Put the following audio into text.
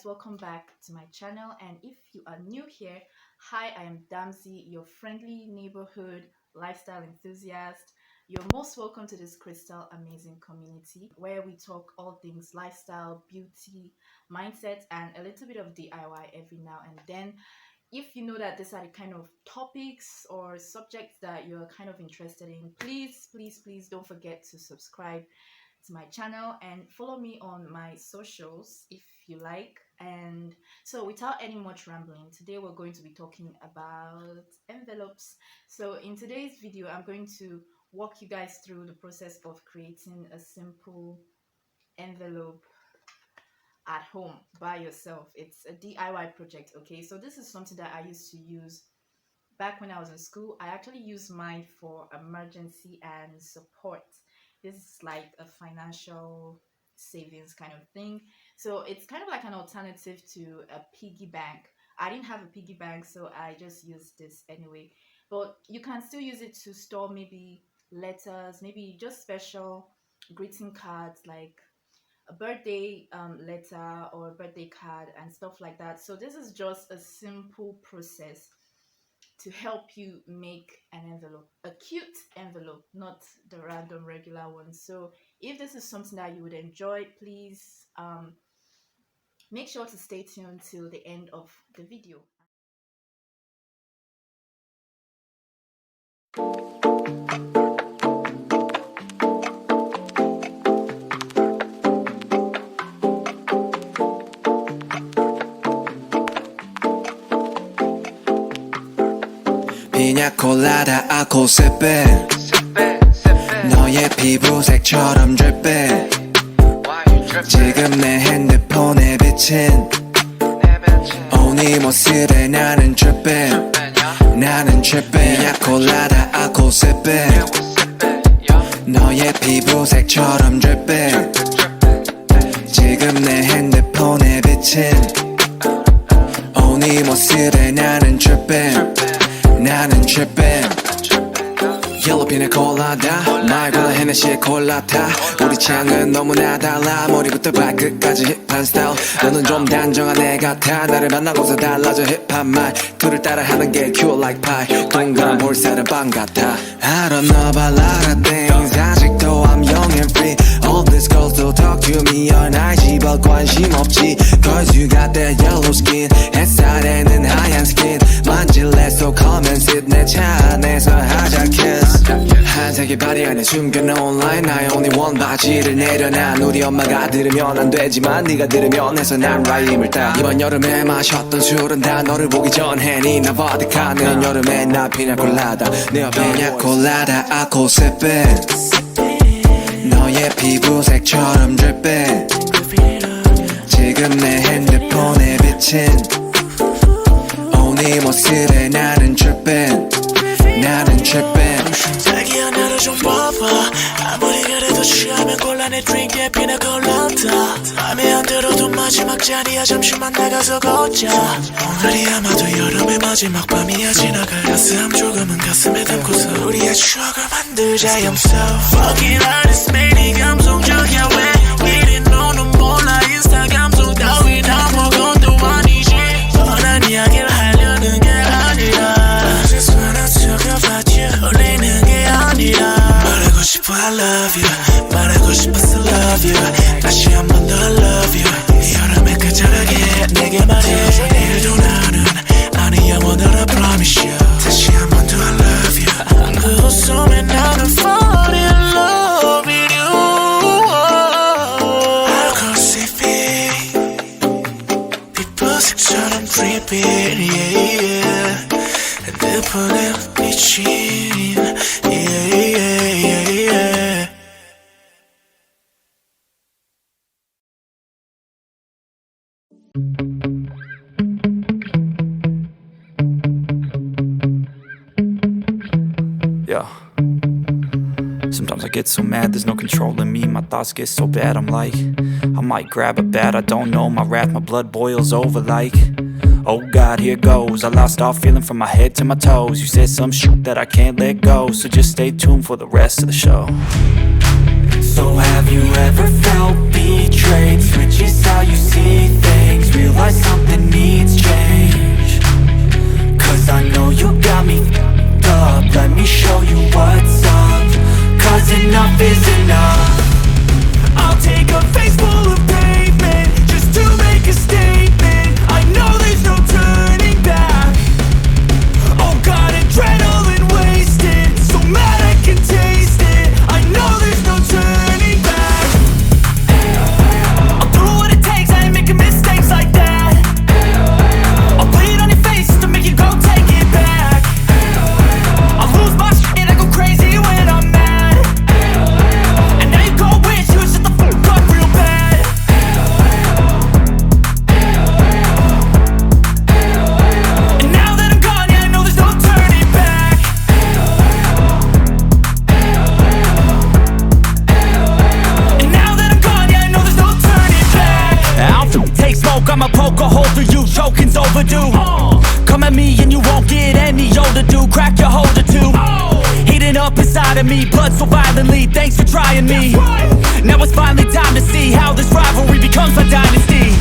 welcome back to my channel. And if you are new here, hi, I am Damsey, your friendly neighborhood lifestyle enthusiast. You're most welcome to this crystal amazing community where we talk all things lifestyle, beauty, mindset, and a little bit of DIY every now and then. If you know that these are the kind of topics or subjects that you're kind of interested in, please don't forget to subscribe to my channel and follow me on my socials if you like. And so without any much rambling, today we're going to be talking about envelopes. So in today's video, I'm going to walk you guys through the process of creating a simple envelope at home by yourself. It's a DIY project. Okay, so this is something that I used to use back when I was in school. I actually used mine for emergency and support. This is like a financial savings kind of thing. So it's kind of like an alternative to a piggy bank. I didn't have a piggy bank, so I just used this anyway. But you can still use it to store maybe letters, maybe just special greeting cards like a birthday letter or a birthday card and stuff like that. So this is just a simple process to help you make an envelope, a cute envelope, not the random regular one. So if this is something that you would enjoy, please make sure to stay tuned till the end of the video. 피냐콜라다 알코올 sippin 너의 피부색처럼 drippin 지금 내 핸드폰에 비친 네 모습에 나는 drippin 피냐콜라다 알코올 sippin 너의 피부색처럼 drippin 지금 내 핸드폰에 비친 네 모습에 나는 drippin 옐로 피냐콜라다 말고는 헤네시의 콜라타 우리 취향은 너무나 달라 머리부터 발끝까지 힙한 스타일 너는 좀 단정한 애 같아 나를 만나고서 달라져 힙한 말투를 따라하는 게 cute like pie 동그란 볼살은 빵 같아 I don't know about a lot of things 아직도 I'm young and free All these girls don't talk to me on IG but 관심 없지 Cause you got that yellow skin 햇살에는 하얀 skin 만질래 so come and sit 내 차 안에서 하자 kiss 한색의 바디 안에 숨겨놓은 line I only want 바지를 내려놔 우리 엄마가 들으면 안 되지만 네가 들으면 해서 난 라임을 따 이번 여름에 마셨던 술은 다 너를 보기 전에 니나 보드카 내년 여름에 나 피냐콜라다 내 옆에 피냐콜라다 알코올 sippin 너의 피부색처럼 drippin 지금 내 핸드폰에 비친 네 모습에 나는 drippin 자기야 나를 좀 봐봐 아무리 그래도 취하면 곤란해 드링크에 피냐콜라다 맘에 안 들어도 마지막 자리야 잠시만 나가서 걷자 오늘이 아마도 여름의 마지막 밤이야 지나갈 따스함 조금은 가슴에 담고서 우리의 추억을 만들자 I'm so fucking honest 매일 감성적이야 왜 이리 너는 몰라 인스타 감성 따위 다 먹은 도 아니지 뻔한 이야기를 하려는 게 아니라 I just wanna talk about you 울리는 게 아니라 말하고 싶어 I love you 말하고 싶어서 love you 다시 한 번 더 love you 이 여름에 끝자락에 내게 말해 내일도 나는 아니 영원으로 I promise you 다시 한 번 더 I love you 그 웃음에 나는 fall in love with you 알코올 sipping 피부색처럼 dripping yeah, yeah. 핸드폰에 비친 yeah, yeah, yeah. Yeah. Sometimes I get so mad, there's no controlling me. My thoughts get so bad, I'm like, I might grab a bat, I don't know. My wrath, my blood boils over like, oh God, here goes. I lost all feeling from my head to my toes. You said some shit that I can't let go, so just stay tuned for the rest of the show. So have you ever felt betrayed? Switches how you see things. realize something needs change. Cause I know you got me f***ed up. Let me show you what's up. Cause enough is enough. I'll take a face full of pavement just to make a statement. I know there's no turning back. Oh God, adrenaline wasted, so mad I can taste it. I know there's no turning back. I'll do what it takes, I ain't making mistakes like that. I'll bleed on your face to make you go take it back. I'll lose my shit, I go crazy when I'm mad. And now you go wish you would shut the fuck up real bad. And now that I'm gone, yeah, I know there's no turning back. And now that I'm gone, yeah, I know there's no turning back. I don't take smoke, I'ma poke a hole through you, choking's overdue. Come at me and you won't get any older, dude. Crack your holder too. Heating up inside of me, blood so violently. Thanks for trying me. Now it's finally time to see how this rivalry becomes my dynasty.